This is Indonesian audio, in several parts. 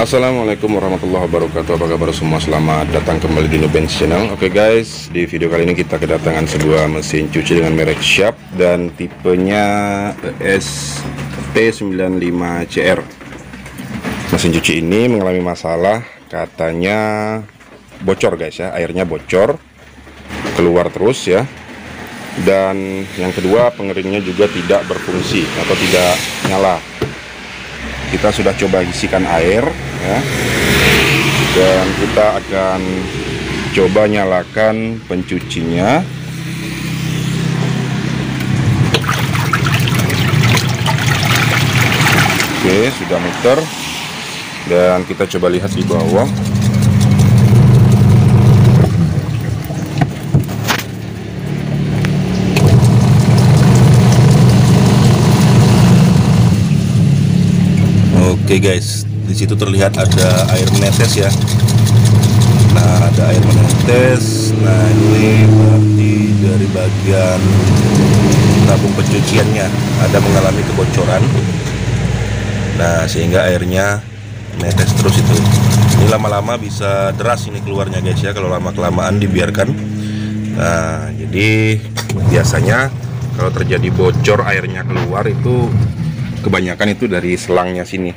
Assalamualaikum warahmatullahi wabarakatuh. Apa kabar semua? Selamat datang kembali di Nubens Channel. Oke guys, di video kali ini kita kedatangan sebuah mesin cuci dengan merek Sharp dan tipenya ST95CR. Mesin cuci ini mengalami masalah, katanya bocor guys ya, airnya bocor keluar terus ya. Dan yang kedua, pengeringnya juga tidak berfungsi atau tidak nyala. Kita sudah coba isikan air ya, dan kita akan coba nyalakan pencucinya. Oke, sudah muter dan kita coba lihat di bawah. Oke guys, di situ terlihat ada air menetes ya. Nah, ada air menetes. Nah, ini berarti dari bagian tabung pencuciannya ada mengalami kebocoran. Nah, sehingga airnya menetes terus itu. Ini lama-lama bisa deras ini keluarnya guys ya, kalau lama-kelamaan dibiarkan. Nah, jadi biasanya kalau terjadi bocor airnya keluar itu kebanyakan itu dari selangnya sini,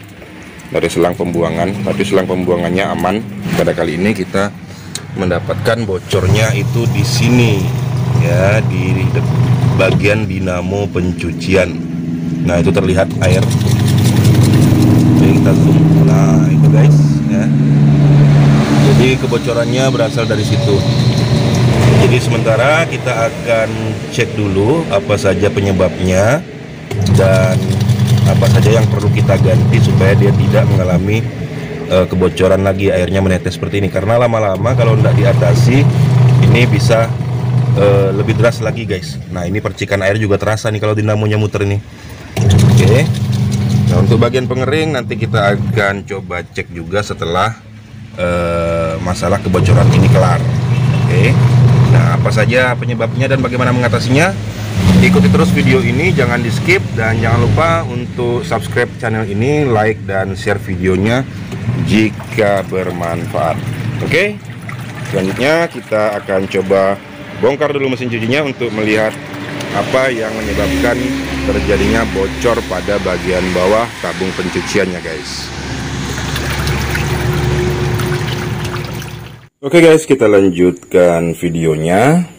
dari selang pembuangan. Tapi selang pembuangannya aman. Pada kali ini kita mendapatkan bocornya itu di sini ya, di bagian dinamo pencucian. Nah, itu terlihat air. Oke, kita zoom. Nah, itu guys ya. Jadi kebocorannya berasal dari situ. Jadi sementara kita akan cek dulu apa saja penyebabnya dan apa saja yang perlu kita ganti supaya dia tidak mengalami kebocoran lagi, airnya menetes seperti ini. Karena lama-lama kalau tidak diatasi ini bisa lebih deras lagi guys. Nah, ini percikan air juga terasa nih kalau dinamonya muter ini. Oke. Nah, untuk bagian pengering nanti kita akan coba cek juga setelah masalah kebocoran ini kelar. Oke. Nah, apa saja penyebabnya dan bagaimana mengatasinya? Ikuti terus video ini, jangan di skip, dan jangan lupa untuk subscribe channel ini, like dan share videonya jika bermanfaat. Oke, selanjutnya kita akan coba bongkar dulu mesin cucinya untuk melihat apa yang menyebabkan terjadinya bocor pada bagian bawah tabung pencuciannya guys. Oke guys, kita lanjutkan videonya.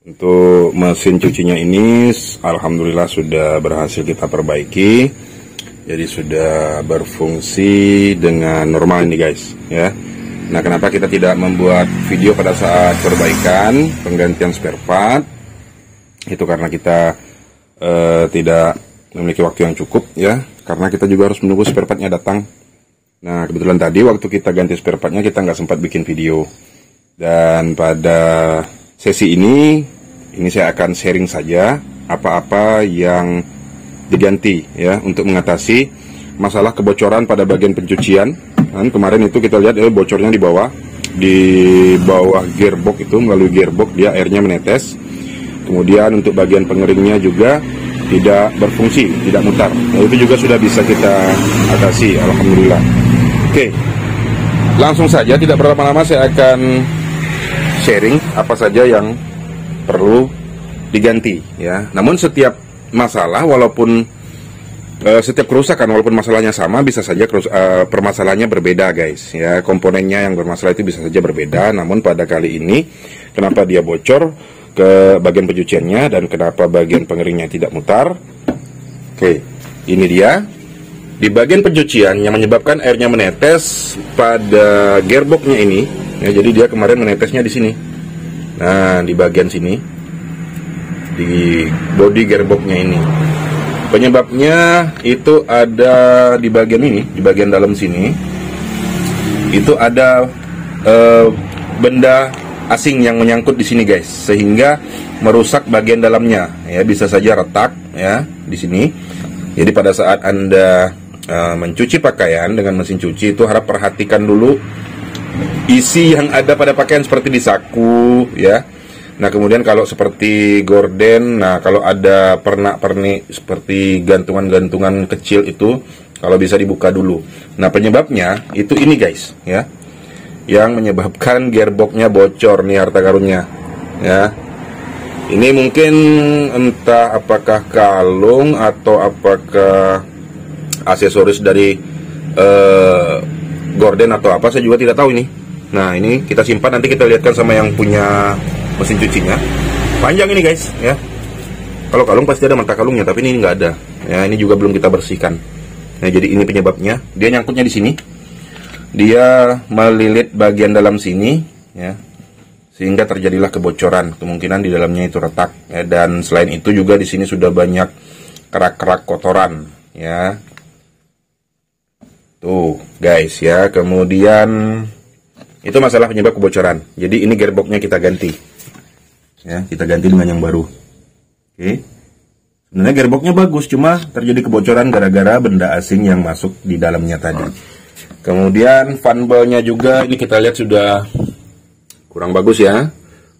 Untuk mesin cucinya ini alhamdulillah sudah berhasil kita perbaiki. Jadi sudah berfungsi dengan normal ini guys ya. Nah, kenapa kita tidak membuat video pada saat perbaikan penggantian spare part? Itu karena kita tidak memiliki waktu yang cukup ya. Karena kita juga harus menunggu spare partnya datang. Nah, kebetulan tadi waktu kita ganti spare partnya kita nggak sempat bikin video. Dan pada sesi ini saya akan sharing saja apa-apa yang diganti ya untuk mengatasi masalah kebocoran pada bagian pencucian. Dan kemarin itu kita lihat bocornya di bawah gearbox itu, melalui gearbox dia airnya menetes. Kemudian untuk bagian pengeringnya juga tidak berfungsi, tidak mutar. Nah, itu juga sudah bisa kita atasi, alhamdulillah. Oke, langsung saja tidak berlama-lama saya akan sharing apa saja yang perlu diganti ya. Namun setiap masalah, walaupun setiap kerusakan walaupun masalahnya sama, bisa saja permasalahannya berbeda guys ya. Komponennya yang bermasalah itu bisa saja berbeda. Namun pada kali ini kenapa dia bocor ke bagian pencuciannya dan kenapa bagian pengeringnya tidak mutar? Oke, ini dia di bagian pencucian yang menyebabkan airnya menetes pada gearboxnya ini ya. Jadi dia kemarin menetesnya di sini. Nah, di bagian sini, di bodi gearboxnya ini, penyebabnya itu ada di bagian ini, di bagian dalam sini. Itu ada benda asing yang menyangkut di sini guys, sehingga merusak bagian dalamnya ya. Bisa saja retak ya di sini. Jadi pada saat Anda mencuci pakaian dengan mesin cuci itu harap perhatikan dulu isi yang ada pada pakaian seperti di saku ya. Nah, kemudian kalau seperti gorden, nah kalau ada pernak-pernik seperti gantungan-gantungan kecil itu, Kalau bisa dibuka dulu. Nah, penyebabnya itu ini guys, ya. Yang menyebabkan gearboxnya bocor nih harta karunnya, ya. Ini mungkin entah apakah kalung atau apakah aksesoris dari gorden atau apa, saya juga tidak tahu ini. Nah, ini kita simpan, nanti kita lihatkan sama yang punya mesin cucinya. Panjang ini guys, ya. Kalau kalung pasti ada mata kalungnya, tapi ini nggak ada. Ya, ini juga belum kita bersihkan. Nah, jadi ini penyebabnya. Dia nyangkutnya di sini. Dia melilit bagian dalam sini, ya, sehingga terjadilah kebocoran. Kemungkinan di dalamnya itu retak. Ya, dan selain itu juga di sini sudah banyak kerak-kerak kotoran, ya. Tuh, guys, ya. Kemudian itu masalah penyebab kebocoran. Jadi ini gearboxnya kita ganti. Ya, kita ganti dengan yang baru. Oke. Sebenarnya gearboxnya bagus, cuma terjadi kebocoran gara-gara benda asing yang masuk di dalamnya tadi. Kemudian fanbelnya juga ini kita lihat sudah kurang bagus ya.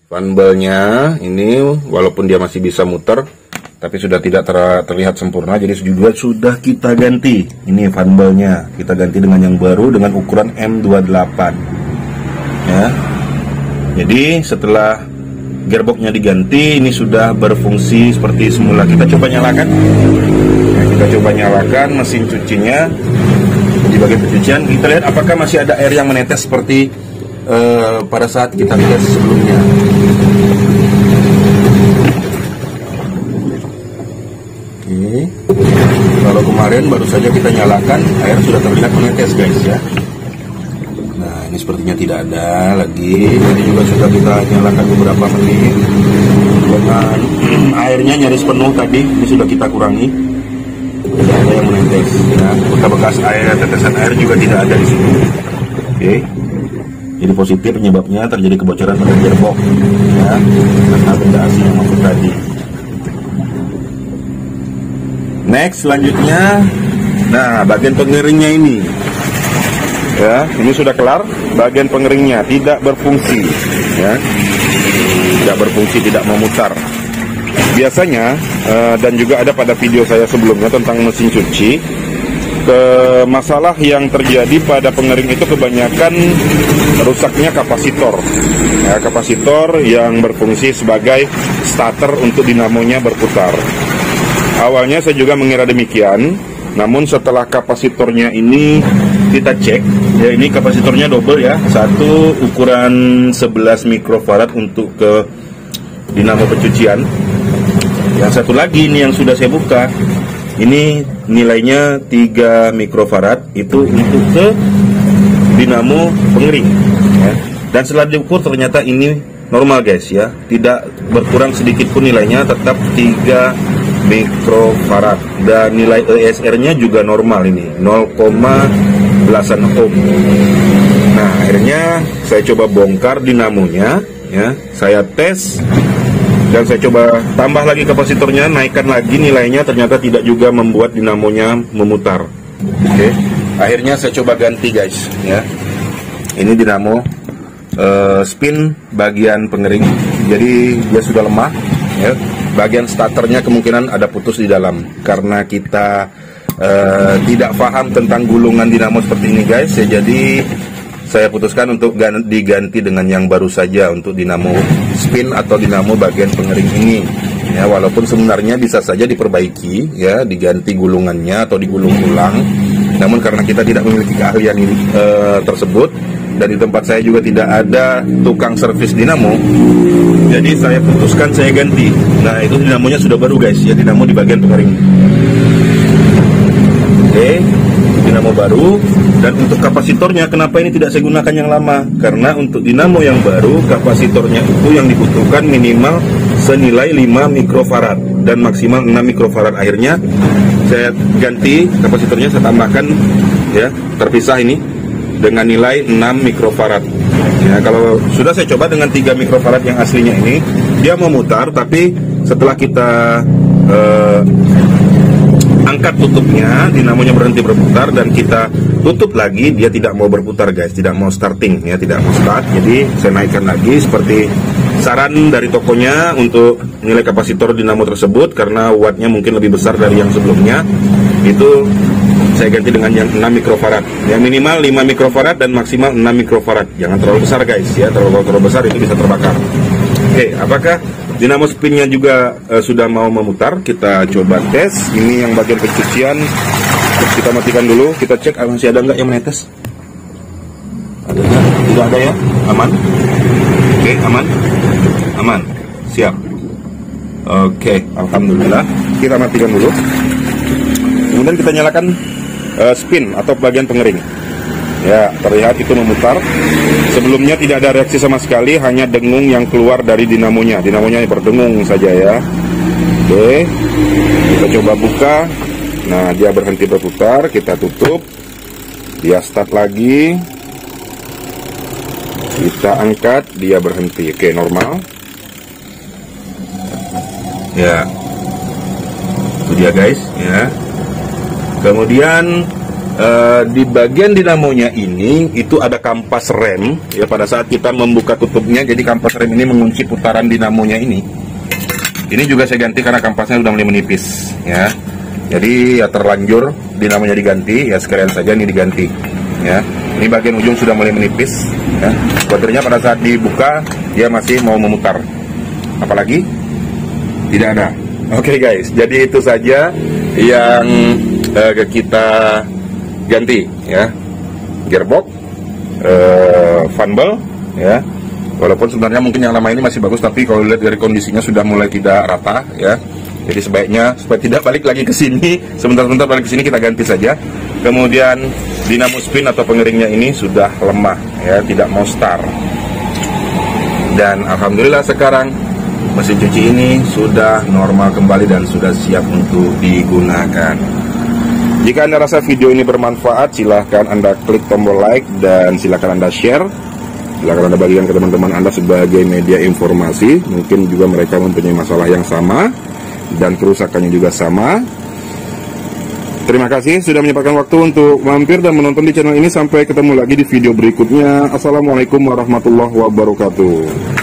Fanbelnya ini walaupun dia masih bisa muter, tapi sudah tidak terlihat sempurna. Jadi sudah kita ganti. Ini fanbelnya kita ganti dengan yang baru dengan ukuran M28. Ya. Jadi setelah gearboxnya diganti, ini sudah berfungsi seperti semula. Kita coba nyalakan. Nah, kita coba nyalakan mesin cucinya di bagian pencucian. Kita lihat apakah masih ada air yang menetes seperti pada saat kita lihat sebelumnya. Oke. Kalau kemarin baru saja kita nyalakan, air sudah terlihat menetes guys ya. Ini sepertinya tidak ada lagi. Tadi juga sudah kita nyalakan beberapa menit dengan airnya nyaris penuh tadi. Ini sudah kita kurangi. Tidak ada yang menetes. Ya, bekas air, tetesan air juga tidak ada di sini. Oke. Jadi positif penyebabnya terjadi kebocoran pada gearbox. Ya, karena benda asing yang masuk tadi. Next, selanjutnya, nah bagian pengeringnya ini. Ya, ini sudah kelar. Bagian pengeringnya tidak berfungsi, ya, tidak berfungsi, tidak memutar. Biasanya dan juga ada pada video saya sebelumnya tentang mesin cuci, masalah yang terjadi pada pengering itu kebanyakan rusaknya kapasitor. Ya, kapasitor yang berfungsi sebagai starter untuk dinamonya berputar. Awalnya saya juga mengira demikian. Namun setelah kapasitornya ini kita cek, ya ini kapasitornya double ya, satu ukuran 11 mikrofarad untuk ke dinamo pencucian. Yang satu lagi ini yang sudah saya buka, ini nilainya 3 mikrofarad itu untuk ke dinamo pengering. Ya. Dan setelah diukur ternyata ini normal guys ya, tidak berkurang sedikit pun nilainya, tetap 3 mikrofarad dan nilai ESR-nya juga normal ini 0,belasan ohm. Nah, akhirnya saya coba bongkar dinamonya, ya, saya tes dan saya coba tambah lagi kapasitornya, naikkan lagi nilainya, ternyata tidak juga membuat dinamonya memutar. Oke, akhirnya saya coba ganti guys, ya. Ini dinamo spin bagian pengering, jadi dia sudah lemah, ya. Bagian starternya kemungkinan ada putus di dalam karena kita tidak paham tentang gulungan dinamo seperti ini guys ya. Jadi saya putuskan untuk diganti dengan yang baru saja untuk dinamo spin atau dinamo bagian pengering ini ya. Walaupun sebenarnya bisa saja diperbaiki ya, diganti gulungannya atau digulung ulang, namun karena kita tidak memiliki keahlian tersebut dan di tempat saya juga tidak ada tukang servis dinamo, jadi saya putuskan saya ganti. Nah, itu dinamonya sudah baru guys ya, dinamo di bagian pengering. Oke, dinamo baru. Dan untuk kapasitornya, kenapa ini tidak saya gunakan yang lama? Karena untuk dinamo yang baru, kapasitornya itu yang dibutuhkan minimal senilai 5 mikrofarad dan maksimal 6 mikrofarad. Akhirnya saya ganti kapasitornya, saya tambahkan ya, terpisah ini dengan nilai 6 mikrofarad. Ya, kalau sudah saya coba dengan 3 mikrofarad yang aslinya ini, dia memutar, tapi setelah kita angkat tutupnya, dinamonya berhenti berputar dan kita tutup lagi, dia tidak mau berputar guys, tidak mau starting ya, tidak mau start. Jadi saya naikkan lagi seperti saran dari tokonya untuk nilai kapasitor dinamo tersebut, karena wattnya mungkin lebih besar dari yang sebelumnya. Itu saya ganti dengan yang 6 mikrofarad. Yang minimal 5 mikrofarad dan maksimal 6 mikrofarad. Jangan terlalu besar guys ya, terlalu besar itu bisa terbakar. Oke, apakah dinamo spinnya juga sudah mau memutar? Kita coba tes. Ini yang bagian pencucian. Kita matikan dulu, kita cek masih ada nggak yang menetes. Ada nggak? Tidak ada ya? Aman? Oke, aman? Aman. Siap. Oke, alhamdulillah. Kita matikan dulu. Kemudian kita nyalakan spin atau bagian pengering. Ya, terlihat itu memutar. Sebelumnya tidak ada reaksi sama sekali, hanya dengung yang keluar dari dinamonya. Dinamonya berdengung saja ya. Oke, kita coba buka. Nah, dia berhenti berputar. Kita tutup. Dia start lagi. Kita angkat, dia berhenti. Oke, normal. Ya, itu dia guys ya. Kemudian di bagian dinamonya ini itu ada kampas rem ya. Pada saat kita membuka tutupnya, jadi kampas rem ini mengunci putaran dinamonya ini. Ini juga saya ganti karena kampasnya sudah mulai menipis ya. Jadi ya terlanjur dinamonya diganti ya, sekalian saja ini diganti ya. Ini bagian ujung sudah mulai menipis ya. Baterainya pada saat dibuka dia masih mau memutar. Apalagi tidak ada. Oke guys, jadi itu saja yang kita ganti ya. Gearbox, funbel ya. Walaupun sebenarnya mungkin yang lama ini masih bagus, tapi kalau lihat dari kondisinya sudah mulai tidak rata ya. Jadi sebaiknya supaya tidak balik lagi ke sini, sebentar-sebentar balik ke sini kita ganti saja. Kemudian dinamo spin atau pengeringnya ini sudah lemah ya, tidak mau start. Dan alhamdulillah sekarang mesin cuci ini sudah normal kembali dan sudah siap untuk digunakan. Jika Anda rasa video ini bermanfaat, silahkan Anda klik tombol like dan silahkan Anda share. Silahkan Anda bagikan ke teman-teman Anda sebagai media informasi. Mungkin juga mereka mempunyai masalah yang sama dan kerusakannya juga sama. Terima kasih sudah menyempatkan waktu untuk mampir dan menonton di channel ini. Sampai ketemu lagi di video berikutnya. Assalamualaikum warahmatullahi wabarakatuh.